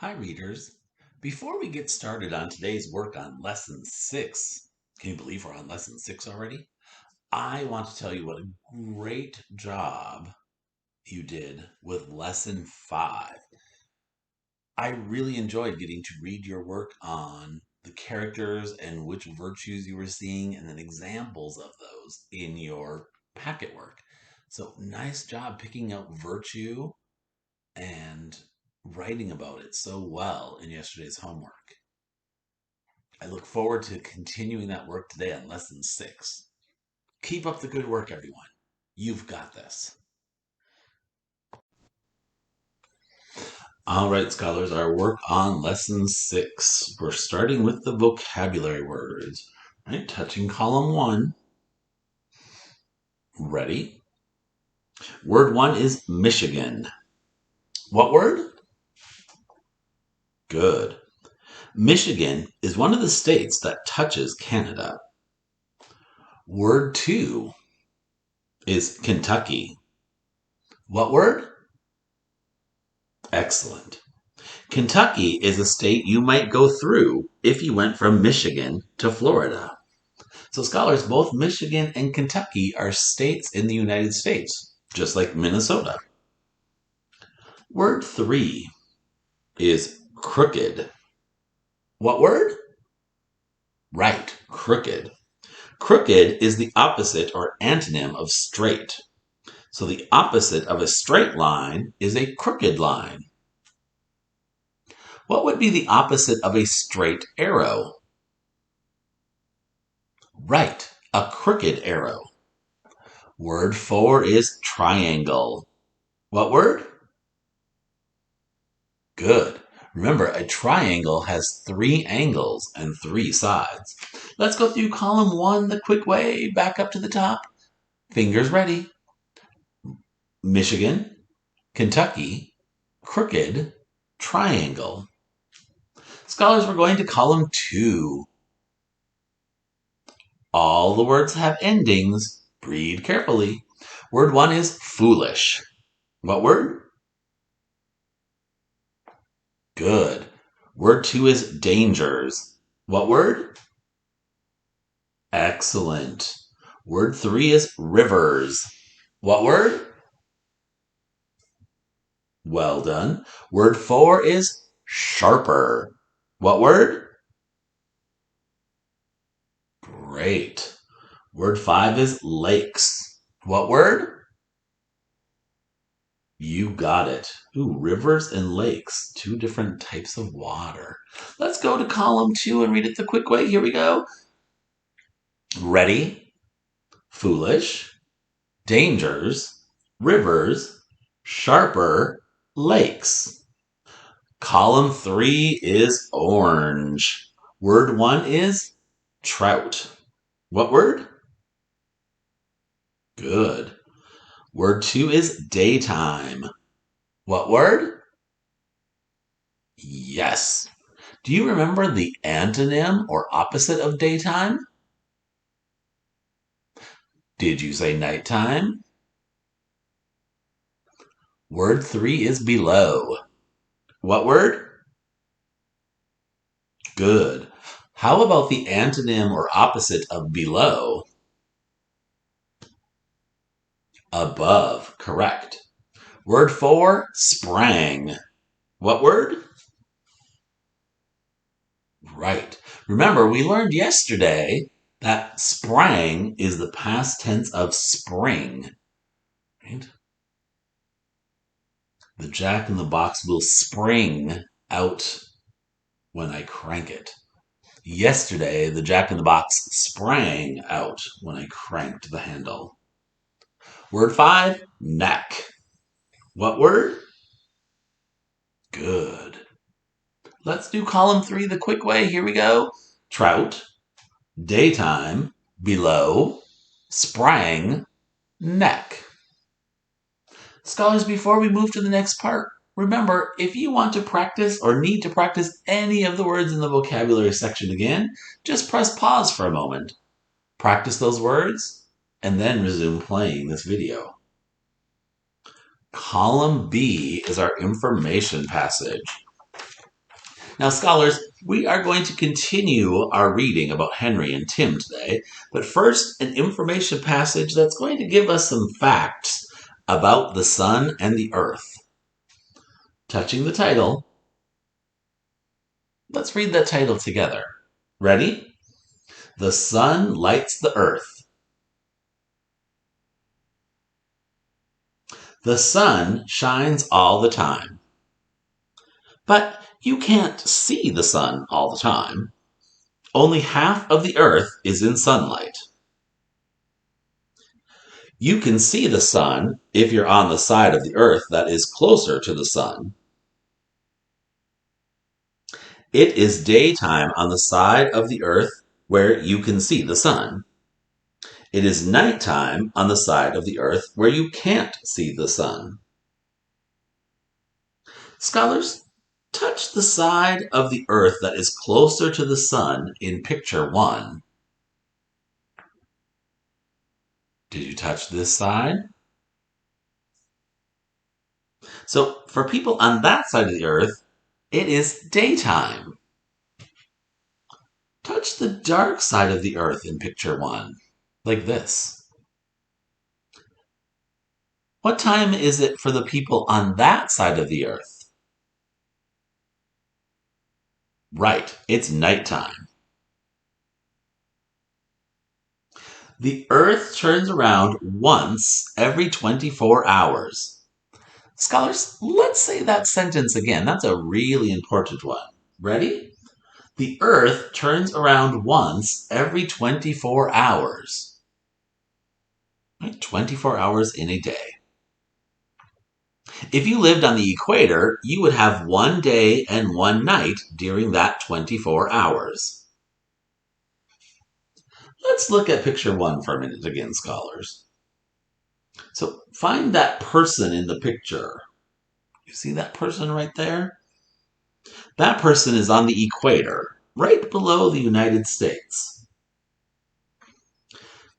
Hi, readers. Before we get started on today's work on Lesson 6, can you believe we're on Lesson 6 already? I want to tell you what a great job you did with Lesson 5. I really enjoyed getting to read your work on the characters and which virtues you were seeing, and then examples of those in your packet work. So, nice job picking out virtue and writing about it so well in yesterday's homework. I look forward to continuing that work today on Lesson 6. Keep up the good work, everyone. You've got this. All right, scholars, our work on Lesson 6. We're starting with the vocabulary words. Right, touching column 1. Ready? Word 1 is Michigan. What word? Good. Michigan is one of the states that touches Canada. Word 2 is Kentucky. What word? Excellent. Kentucky is a state you might go through if you went from Michigan to Florida. So, scholars, both Michigan and Kentucky are states in the United States, just like Minnesota. Word 3 is crooked. What word? Right, crooked. Crooked is the opposite or antonym of straight. So, the opposite of a straight line is a crooked line. What would be the opposite of a straight arrow? Right, a crooked arrow. Word 4 is triangle. What word? Good. Remember, a triangle has 3 angles and 3 sides. Let's go through column 1 the quick way, back up to the top. Fingers ready. Michigan, Kentucky, crooked, triangle. Scholars, we're going to column 2. All the words have endings. Read carefully. Word 1 is foolish. What word? Good. Word 2 is dangers. What word? Excellent. Word 3 is rivers. What word? Well done. Word 4 is sharper. What word? Great. Word 5 is lakes. What word? You got it. Ooh, rivers and lakes, 2 different types of water. Let's go to column 2 and read it the quick way. Here we go. Ready? Foolish, dangers, rivers, sharper, lakes. Column 3 is orange. Word 1 is trout. What word? Good. Word 2 is daytime. What word? Yes. Do you remember the antonym or opposite of daytime? Did you say nighttime? Word 3 is below. What word? Good. How about the antonym or opposite of below? Above. Correct. Word 4, sprang. What word? Right. Remember, we learned yesterday that sprang is the past tense of spring. Right? The jack in the box will spring out when I crank it. Yesterday, the jack in the box sprang out when I cranked the handle. Word 5, neck. What word? Good. Let's do column 3 the quick way. Here we go. Trout, daytime, below, sprang, neck. Scholars, before we move to the next part, remember, if you want to practice or need to practice any of the words in the vocabulary section again, just press pause for a moment. Practice those words, and then resume playing this video. Column B is our information passage. Now, scholars, we are going to continue our reading about Henry and Tim today, but first, an information passage that's going to give us some facts about the sun and the earth. Touching the title, let's read that title together. Ready? The sun lights the earth. The sun shines all the time. But you can't see the sun all the time. Only half of the earth is in sunlight. You can see the sun if you're on the side of the earth that is closer to the sun. It is daytime on the side of the earth where you can see the sun. It is nighttime on the side of the earth where you can't see the sun. Scholars, touch the side of the earth that is closer to the sun in picture 1. Did you touch this side? So for people on that side of the earth, it is daytime. Touch the dark side of the earth in picture 1, like this. What time is it for the people on that side of the earth? Right, it's nighttime. The earth turns around once every 24 hours. Scholars, let's say that sentence again. That's a really important one. Ready? The earth turns around once every 24 hours. Right? 24 hours in a day. If you lived on the equator, you would have one day and one night during that 24 hours. Let's look at picture 1 for a minute again, scholars. So find that person in the picture. You see that person right there? That person is on the equator, right below the United States.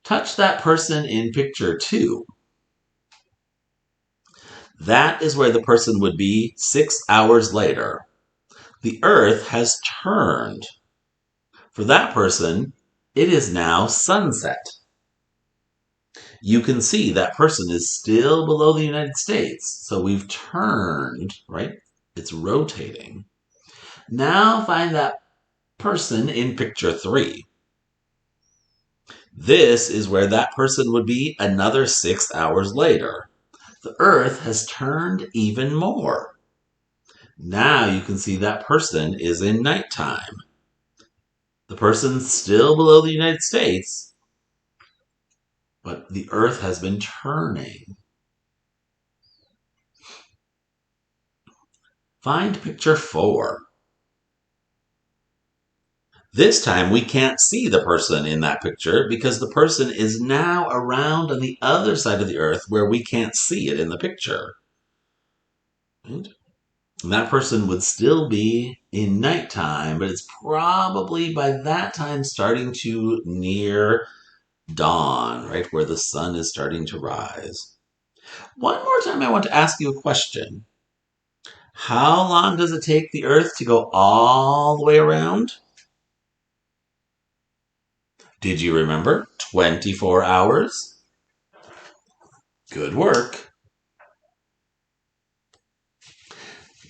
Touch that person in picture 2. That is where the person would be 6 hours later. The earth has turned. For that person, it is now sunset. You can see that person is still below the United States. So we've turned, right? It's rotating. Now find that person in picture 3. This is where that person would be another 6 hours later. The earth has turned even more. Now you can see that person is in nighttime. The person's still below the United States, but the earth has been turning. Find picture 4. This time we can't see the person in that picture because the person is now around on the other side of the earth where we can't see it in the picture. Right? And that person would still be in nighttime, but it's probably by that time starting to near dawn, right, where the sun is starting to rise. One more time, I want to ask you a question. How long does it take the Earth to go all the way around? Did you remember? 24 hours? Good work.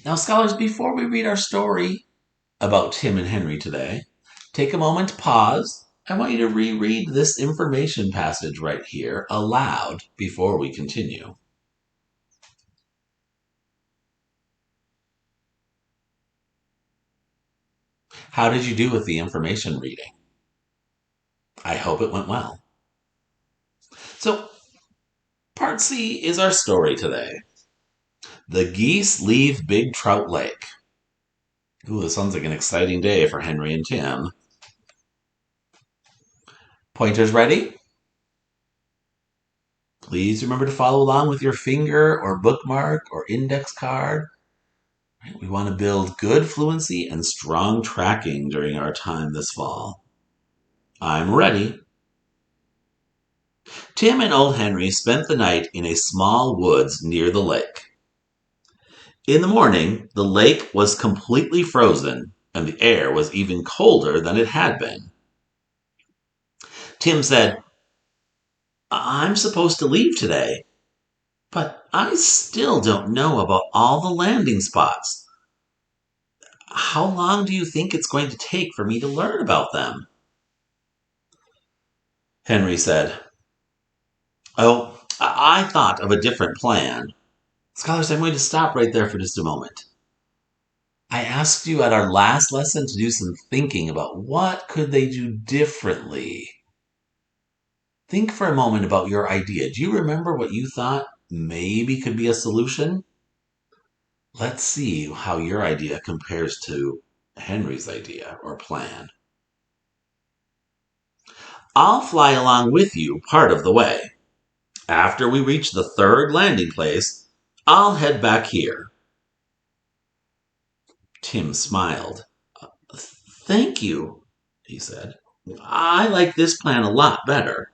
Now, scholars, before we read our story about Tim and Henry today, take a moment to pause. I want you to reread this information passage right here aloud before we continue. How did you do with the information reading? I hope it went well. So, part C is our story today. The geese leave Big Trout Lake. Ooh, this sounds like an exciting day for Henry and Tim. Pointers ready? Please remember to follow along with your finger or bookmark or index card. We want to build good fluency and strong tracking during our time this fall. I'm ready. Tim and old Henry spent the night in a small woods near the lake. In the morning, the lake was completely frozen and the air was even colder than it had been. Tim said, "I'm supposed to leave today, but I still don't know about all the landing spots. How long do you think it's going to take for me to learn about them?" Henry said, "Oh, I thought of a different plan." Scholars, I'm going to stop right there for just a moment. I asked you at our last lesson to do some thinking about what could they do differently. Think for a moment about your idea. Do you remember what you thought maybe could be a solution? Let's see how your idea compares to Henry's idea or plan. I'll fly along with you part of the way. After we reach the third landing place, I'll head back here. Tim smiled. "Thank you," he said. "I like this plan a lot better."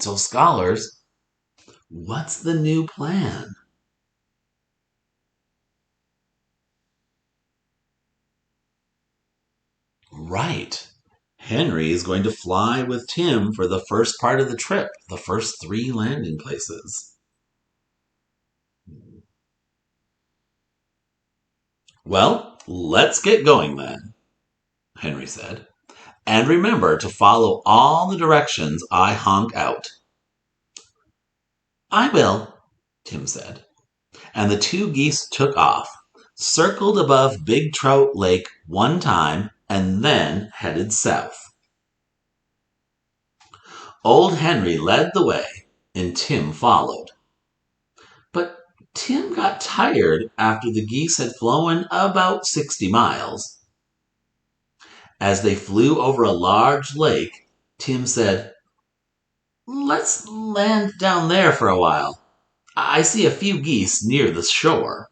So scholars, what's the new plan? Right. Henry is going to fly with Tim for the first part of the trip, the first 3 landing places. "Well, let's get going then," Henry said. "And remember to follow all the directions I honk out." "I will," Tim said. And the 2 geese took off, circled above Big Trout Lake one time, and then headed south. Old Henry led the way, and Tim followed. But Tim got tired after the geese had flown about 60 miles. As they flew over a large lake, Tim said, "Let's land down there for a while. I see a few geese near the shore."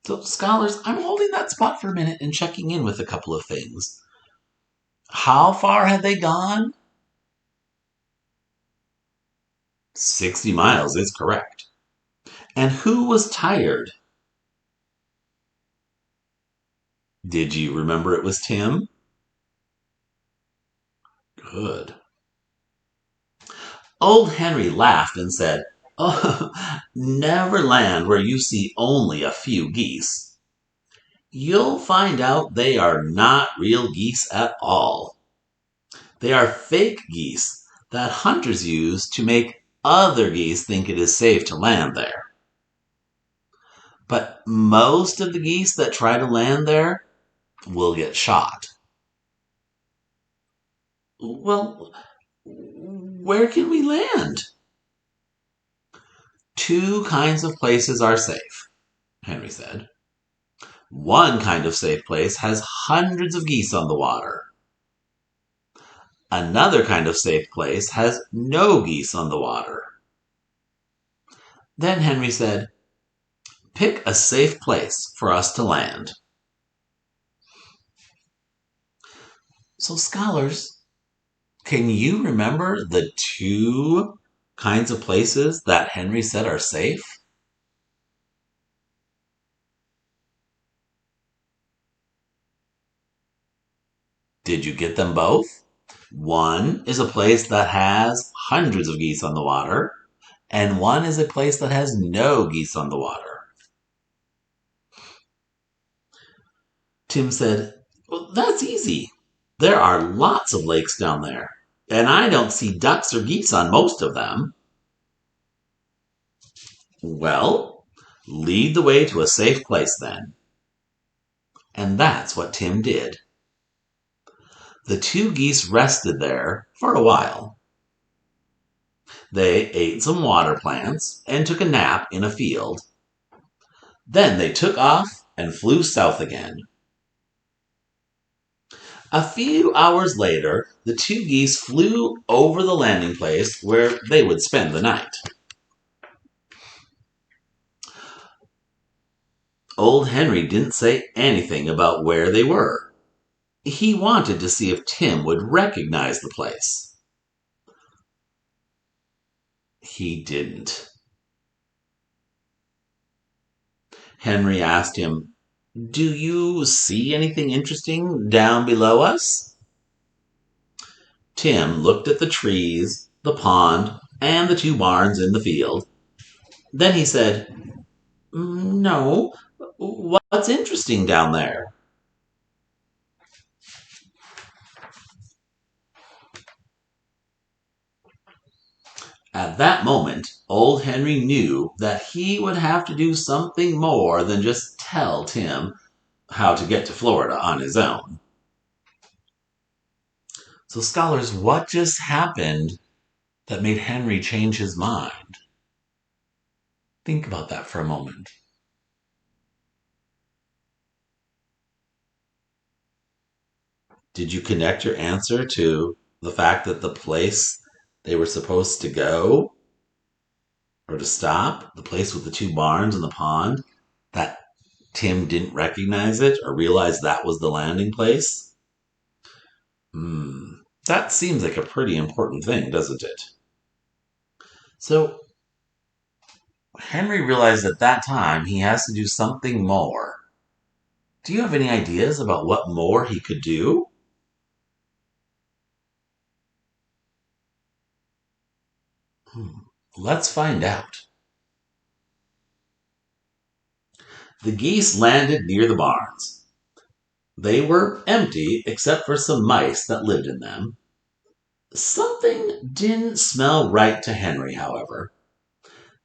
So, scholars, I'm holding that spot for a minute and checking in with a couple of things. How far had they gone? 60 miles is correct. And who was tired? Did you remember it was Tim? Good. Old Henry laughed and said, "Oh, never land where you see only a few geese. You'll find out they are not real geese at all. They are fake geese that hunters use to make other geese think it is safe to land there. But most of the geese that try to land there will get shot." "Well, where can we land?" "2 kinds of places are safe," Henry said. "One kind of safe place has hundreds of geese on the water. Another kind of safe place has no geese on the water." Then Henry said, "Pick a safe place for us to land." So, scholars, can you remember the 2 kinds of places that Henry said are safe? Did you get them both? One is a place that has hundreds of geese on the water, and one is a place that has no geese on the water. Tim said, "Well, that's easy. There are lots of lakes down there, and I don't see ducks or geese on most of them." "Well, lead the way to a safe place then." And that's what Tim did. The 2 geese rested there for a while. They ate some water plants and took a nap in a field. Then they took off and flew south again. A few hours later, the 2 geese flew over the landing place where they would spend the night. Old Henry didn't say anything about where they were. He wanted to see if Tim would recognize the place. He didn't. Henry asked him, "Do you see anything interesting down below us?" Tim looked at the trees, the pond, and the two barns in the field. Then he said, "No, what's interesting down there?" At that moment, old Henry knew that he would have to do something more than just tell Tim how to get to Florida on his own. So, scholars, what just happened that made Henry change his mind? Think about that for a moment. Did you connect your answer to the fact that the place they were supposed to go or to stop, the place with the two barns and the pond, that Tim didn't recognize it or realize that was the landing place? That seems like a pretty important thing, doesn't it? So, Henry realized at that time he has to do something more. Do you have any ideas about what more he could do? Let's find out. The geese landed near the barns. They were empty except for some mice that lived in them. Something didn't smell right to Henry, however.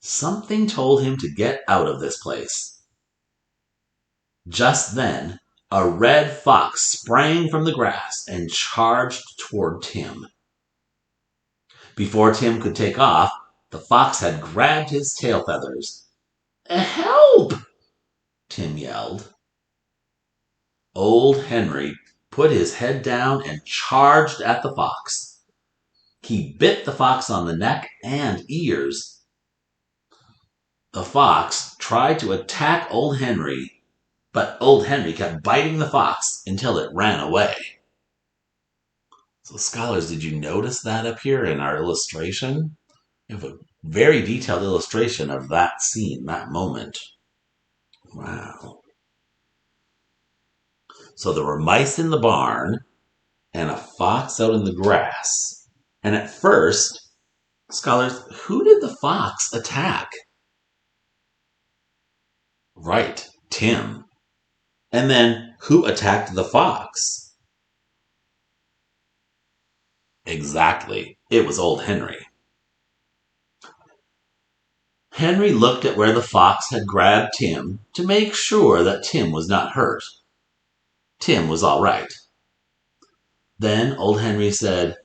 Something told him to get out of this place. Just then, a red fox sprang from the grass and charged toward Tim. Before Tim could take off, the fox had grabbed his tail feathers. "Help!" Tim yelled. Old Henry put his head down and charged at the fox. He bit the fox on the neck and ears. The fox tried to attack old Henry, but old Henry kept biting the fox until it ran away. So, scholars, did you notice that up here in our illustration? We have a very detailed illustration of that scene, that moment. Wow. So there were mice in the barn and a fox out in the grass. And at first, scholars, who did the fox attack? Right, Tim. And then who attacked the fox? Exactly, it was old Henry. Henry looked at where the fox had grabbed Tim to make sure that Tim was not hurt. Tim was all right. Then old Henry said,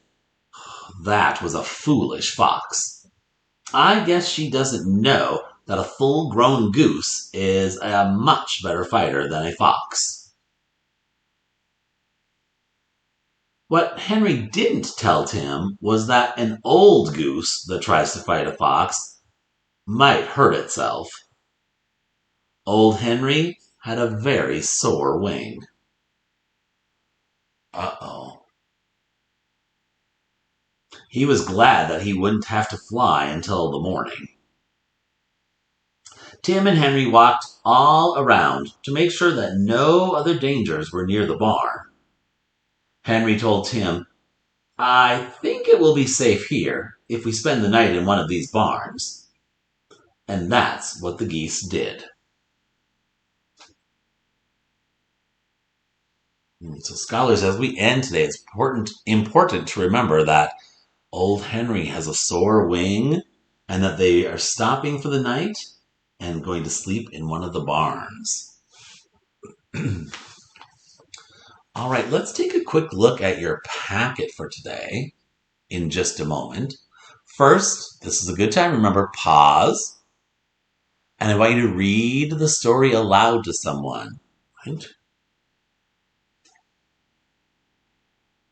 "That was a foolish fox. I guess she doesn't know that a full-grown goose is a much better fighter than a fox." What Henry didn't tell Tim was that an old goose that tries to fight a fox might hurt itself. Old Henry had a very sore wing. Uh-oh. He was glad that he wouldn't have to fly until the morning. Tim and Henry walked all around to make sure that no other dangers were near the barn. Henry told Tim, "I think it will be safe here if we spend the night in one of these barns." And that's what the geese did. So, scholars, as we end today, it's important to remember that old Henry has a sore wing and that they are stopping for the night and going to sleep in one of the barns. All right, let's take a quick look at your packet for today in just a moment. First, this is a good time. Remember, pause. And I invite you to read the story aloud to someone. Right?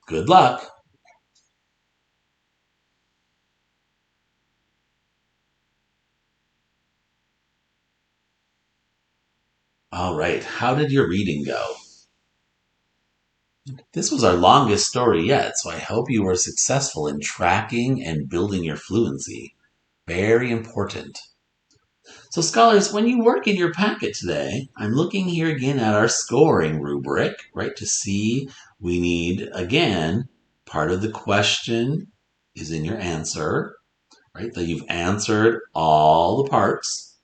Good luck. All right, how did your reading go? This was our longest story yet, so I hope you were successful in tracking and building your fluency. Very important. So scholars, when you work in your packet today, I'm looking here again at our scoring rubric, right, to see we need, again, part of the question is in your answer, right, that you've answered all the parts.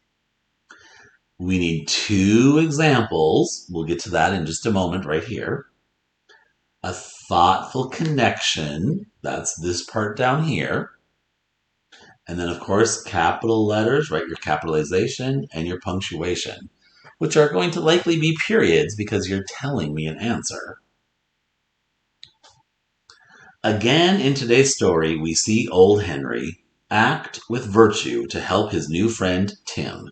We need 2 examples. We'll get to that in just a moment right here. A thoughtful connection, that's this part down here. And then, of course, capital letters, right? Your capitalization and your punctuation, which are going to likely be periods because you're telling me an answer. Again, in today's story, we see old Henry act with virtue to help his new friend, Tim.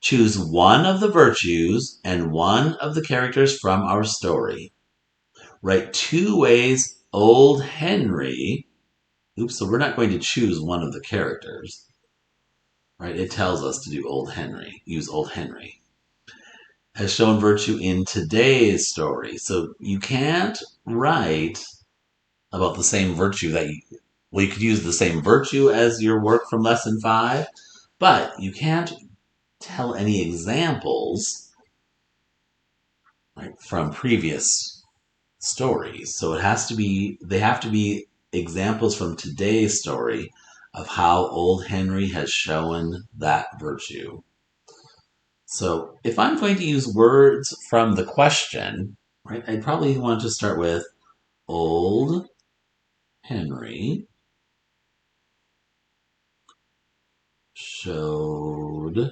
Choose one of the virtues and one of the characters from our story. Write 2 ways old Henry. Oops, so we're not going to choose one of the characters. Right? It tells us to do old Henry, use old Henry. Has shown virtue in today's story. So you can't write about the same virtue well, you could use the same virtue as your work from lesson 5, but you can't tell any examples, right, from previous stories. So they have to be examples from today's story of how old Henry has shown that virtue. So if I'm going to use words from the question, right, I'd probably want to start with old Henry showed.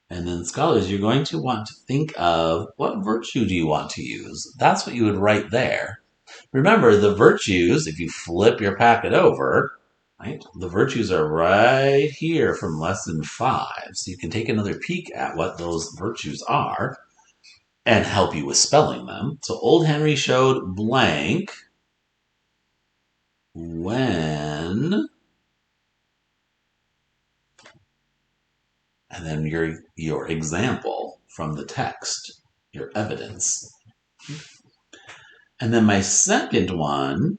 And then scholars, you're going to want to think of what virtue do you want to use? That's what you would write there. Remember, the virtues, if you flip your packet over, right, the virtues are right here from lesson 5. So you can take another peek at what those virtues are and help you with spelling them. So old Henry showed blank when, and then your example from the text, your evidence. And then my second one,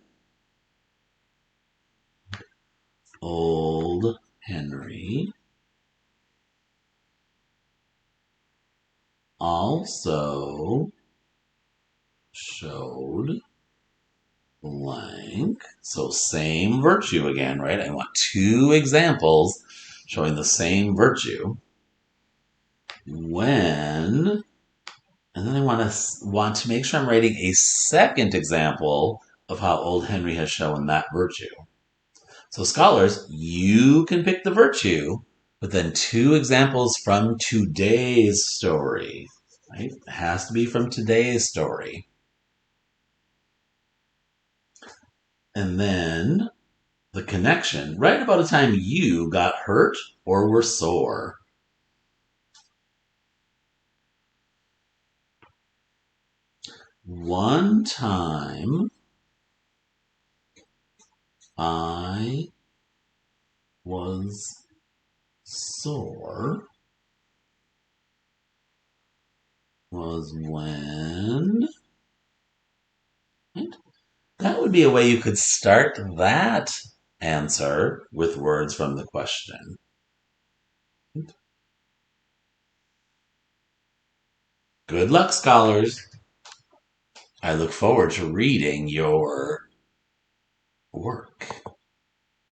old Henry also showed blank. So same virtue again, right? I want 2 examples showing the same virtue. When, and then I want to make sure I'm writing a second example of how old Henry has shown that virtue. So scholars, you can pick the virtue, but then 2 examples from today's story. Right? It has to be from today's story. And then the connection, right about a time you got hurt or were sore. One time I was sore was when. Right? That would be a way you could start that answer with words from the question. Good luck, scholars. I look forward to reading your work.